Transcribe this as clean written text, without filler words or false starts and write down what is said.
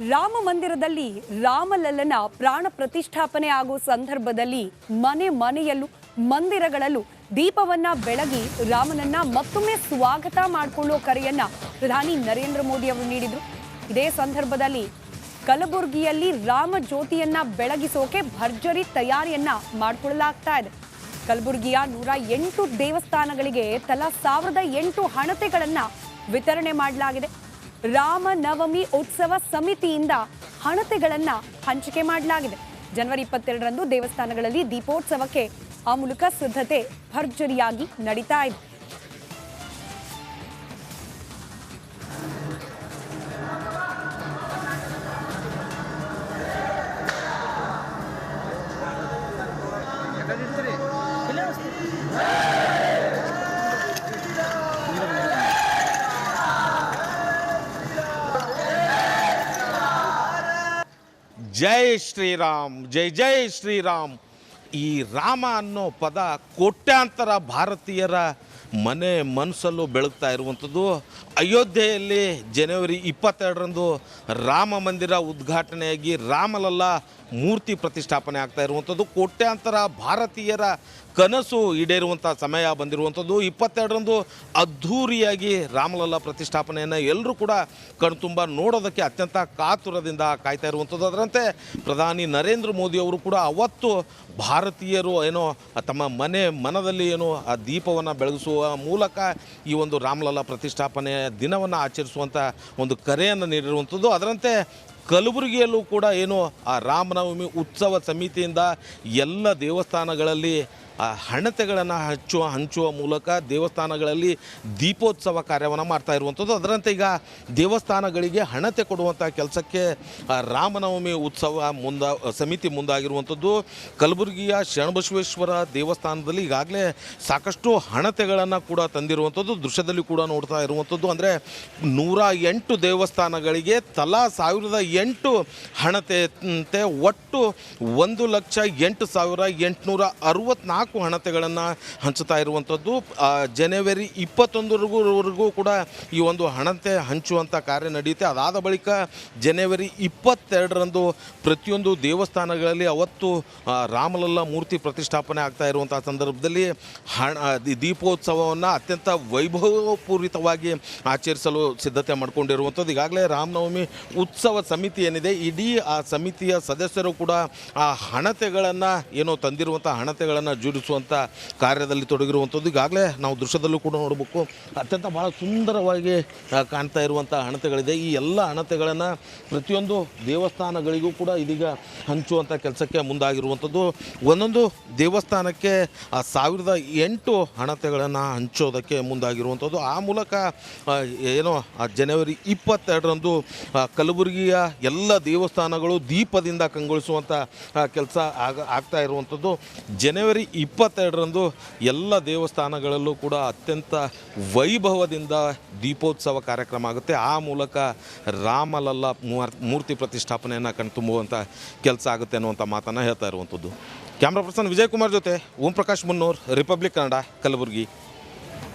ರಾಮ ಮಂದಿರದಲ್ಲಿ ರಾಮಲಲ್ಲನ ಪ್ರಾಣ ಪ್ರತಿಷ್ಠಾಪನೆ ಆಗೋ ಸಂದರ್ಭದಲ್ಲಿ ಮನೆಯಲ್ಲೂ ಮಂದಿರಗಳಲ್ಲೂ ದೀಪವನ್ನ ಬೆಳಗಿ ರಾಮನನ್ನ ಮತ್ತೊಮ್ಮೆ ಸ್ವಾಗತ ಮಾಡಿಕೊಳ್ಳೋ ಕರೆಯನ್ನ ಪ್ರಧಾನಿ ನರೇಂದ್ರ ಮೋದಿ ಅವರು ನೀಡಿದ್ರು. ಇದೇ ಸಂದರ್ಭದಲ್ಲಿ ಕಲಬುರಗಿಯಲ್ಲಿ ರಾಮ ಜ್ಯೋತಿಯನ್ನ ಬೆಳಗಿಸೋಕೆ ಭರ್ಜರಿ ತಯಾರಿಯನ್ನ ಮಾಡಿಕೊಳ್ಳಲಾಗ್ತಾ ಇದೆ. ಕಲಬುರಗಿಯ 108 ದೇವಸ್ಥಾನಗಳಿಗೆ ತಲಾ 1008 ಹಣತೆಗಳನ್ನ ವಿತರಣೆ ಮಾಡಲಾಗಿದೆ. ರಾಮ ನವಮಿ ಉತ್ಸವ ಸಮಿತಿಯಿಂದ ಹಣತೆಗಳನ್ನ ಹಂಚಿಕೆ ಮಾಡಲಾಗಿದೆ. ಜನವರಿ 22ರಂದು ದೇವಸ್ಥಾನಗಳಲ್ಲಿ ದೀಪೋತ್ಸವಕ್ಕೆ ಆ ಮೂಲಕ ಸಿದ್ಧತೆ ಭರ್ಜರಿಯಾಗಿ ನಡೀತಾ ಇದೆ. ಜೈ ಶ್ರೀರಾಮ್, ಜೈ ಜೈ ಶ್ರೀರಾಮ್. ಈ ರಾಮ ಅನ್ನೋ ಪದ ಕೋಟ್ಯಾಂತರ ಭಾರತೀಯರ ಮನಸ್ಸಲ್ಲೂ ಬೆಳಗ್ತಾ ಇರುವಂಥದ್ದು. ಅಯೋಧ್ಯೆಯಲ್ಲಿ ಜನವರಿ 22ರಂದು ರಾಮ ಮಂದಿರ ಉದ್ಘಾಟನೆಯಾಗಿ ರಾಮಲಲ್ಲ ಮೂರ್ತಿ ಪ್ರತಿಷ್ಠಾಪನೆ ಆಗ್ತಾ ಇರುವಂಥದ್ದು. ಕೋಟ್ಯಾಂತರ ಭಾರತೀಯರ ಕನಸು ಈಡೇರುವಂಥ ಸಮಯ ಬಂದಿರುವಂಥದ್ದು. 22ರಂದು ಅದ್ಧೂರಿಯಾಗಿ ರಾಮಲಲ್ಲ ಪ್ರತಿಷ್ಠಾಪನೆಯನ್ನು ಎಲ್ಲರೂ ಕೂಡ ಕಣ್ತುಂಬ ನೋಡೋದಕ್ಕೆ ಅತ್ಯಂತ ಕಾತುರದಿಂದ ಕಾಯ್ತಾ ಇರುವಂಥದ್ದು. ಅದರಂತೆ ಪ್ರಧಾನಿ ನರೇಂದ್ರ ಮೋದಿ ಅವರು ಕೂಡ ಅವತ್ತು ಭಾರತೀಯರು ಏನೋ ತಮ್ಮ ಮನದಲ್ಲಿ ಏನೋ ಆ ದೀಪವನ್ನು ಬೆಳಗಿಸುವ ಮೂಲಕ ಈ ಒಂದು ರಾಮಲಲ್ಲ ಪ್ರತಿಷ್ಠಾಪನೆಯ ದಿನವನ್ನು ಆಚರಿಸುವಂಥ ಒಂದು ಕರೆಯನ್ನು ನೀಡಿರುವಂಥದ್ದು. ಅದರಂತೆ ಕಲಬುರಗಿಯಲ್ಲೂ ಕೂಡ ಏನು ಆ ರಾಮನವಮಿ ಉತ್ಸವ ಸಮಿತಿಯಿಂದ ಎಲ್ಲ ದೇವಸ್ಥಾನಗಳಲ್ಲಿ ಹಣತೆಗಳನ್ನು ಹಂಚುವ ಮೂಲಕ ದೇವಸ್ಥಾನಗಳಲ್ಲಿ ದೀಪೋತ್ಸವ ಕಾರ್ಯವನ್ನು ಮಾಡ್ತಾ ಇರುವಂಥದ್ದು. ಅದರಂತೆ ಈಗ ದೇವಸ್ಥಾನಗಳಿಗೆ ಹಣತೆ ಕೊಡುವಂಥ ಕೆಲಸಕ್ಕೆ ರಾಮನವಮಿ ಉತ್ಸವ ಸಮಿತಿ ಮುಂದಾಗಿರುವಂಥದ್ದು. ಕಲಬುರಗಿಯ ಶರಣಬಸವೇಶ್ವರ ದೇವಸ್ಥಾನದಲ್ಲಿ ಈಗಾಗಲೇ ಸಾಕಷ್ಟು ಹಣತೆಗಳನ್ನು ಕೂಡ ತಂದಿರುವಂಥದ್ದು ದೃಶ್ಯದಲ್ಲಿ ಕೂಡ ನೋಡ್ತಾ ಇರುವಂಥದ್ದು. ಅಂದರೆ 108 ದೇವಸ್ಥಾನಗಳಿಗೆ ತಲಾ 1008 ಹಣತೆ ಒಟ್ಟು 1,08,864 ಹಣತೆಗಳನ್ನು ಹಂಚುತ್ತಾ ಇರುವಂಥದ್ದು. ಜನವರಿ 21ರವರೆಗೂ ಕೂಡ ಈ ಒಂದು ಹಣತೆ ಹಂಚುವಂಥ ಕಾರ್ಯ ನಡೆಯುತ್ತೆ. ಅದಾದ ಬಳಿಕ ಜನವರಿ 22ರಂದು ಪ್ರತಿಯೊಂದು ದೇವಸ್ಥಾನಗಳಲ್ಲಿ ಅವತ್ತು ರಾಮಲಲ್ಲ ಮೂರ್ತಿ ಪ್ರತಿಷ್ಠಾಪನೆ ಆಗ್ತಾ ಇರುವಂಥ ಸಂದರ್ಭದಲ್ಲಿ ದೀಪೋತ್ಸವವನ್ನು ಅತ್ಯಂತ ವೈಭವಪೂರಿತವಾಗಿ ಆಚರಿಸಲು ಸಿದ್ಧತೆ ಮಾಡಿಕೊಂಡಿರುವಂಥದ್ದು. ಈಗಾಗಲೇ ರಾಮನವಮಿ ಉತ್ಸವ ಸಮಿತಿ ಏನಿದೆ, ಇಡೀ ಆ ಸಮಿತಿಯ ಸದಸ್ಯರು ಕೂಡ ಆ ಹಣತೆಗಳನ್ನು ಏನೋ ತಂದಿರುವಂಥ ಹಣತೆಗಳನ್ನು ಜೋಡಿಸುವಂಥ ಕಾರ್ಯದಲ್ಲಿ ತೊಡಗಿರುವಂಥದ್ದು. ಈಗಾಗಲೇ ನಾವು ದೃಶ್ಯದಲ್ಲೂ ಕೂಡ ನೋಡಬೇಕು, ಅತ್ಯಂತ ಭಾಳ ಸುಂದರವಾಗಿ ಕಾಣ್ತಾ ಇರುವಂಥ ಹಣತೆಗಳಿದೆ. ಈ ಎಲ್ಲ ಹಣತೆಗಳನ್ನು ಪ್ರತಿಯೊಂದು ದೇವಸ್ಥಾನಗಳಿಗೂ ಕೂಡ ಇದೀಗ ಹಂಚುವಂಥ ಕೆಲಸಕ್ಕೆ ಮುಂದಾಗಿರುವಂಥದ್ದು. ಒಂದೊಂದು ದೇವಸ್ಥಾನಕ್ಕೆ 1008 ಹಣತೆಗಳನ್ನು ಹಂಚೋದಕ್ಕೆ ಮುಂದಾಗಿರುವಂಥದ್ದು. ಆ ಮೂಲಕ ಏನೋ ಜನವರಿ 22ರಂದು ಕಲಬುರಗಿಯ ಎಲ್ಲ ದೇವಸ್ಥಾನಗಳು ದೀಪದಿಂದ ಕಂಗೊಳಿಸುವಂಥ ಕೆಲಸ ಆಗ್ತಾ ಇರುವಂಥದ್ದು. ಜನವರಿ 22ರಂದು ಎಲ್ಲ ದೇವಸ್ಥಾನಗಳಲ್ಲೂ ಕೂಡ ಅತ್ಯಂತ ವೈಭವದಿಂದ ದೀಪೋತ್ಸವ ಕಾರ್ಯಕ್ರಮ ಆಗುತ್ತೆ. ಆ ಮೂಲಕ ರಾಮಲಲ್ಲ ಮೂರ್ತಿ ಪ್ರತಿಷ್ಠಾಪನೆಯನ್ನು ಕಣ್ತುಂಬುವಂಥ ಕೆಲಸ ಆಗುತ್ತೆ ಅನ್ನುವಂಥ ಮಾತನ್ನು ಹೇಳ್ತಾ ಇರುವಂಥದ್ದು. ಕ್ಯಾಮ್ರಾ ಪರ್ಸನ್ ವಿಜಯ್ ಕುಮಾರ್ ಜೊತೆ ಓಂ ಪ್ರಕಾಶ್ ಮುನ್ನೂರ್, ರಿಪಬ್ಲಿಕ್ ಕನ್ನಡ, ಕಲಬುರಗಿ.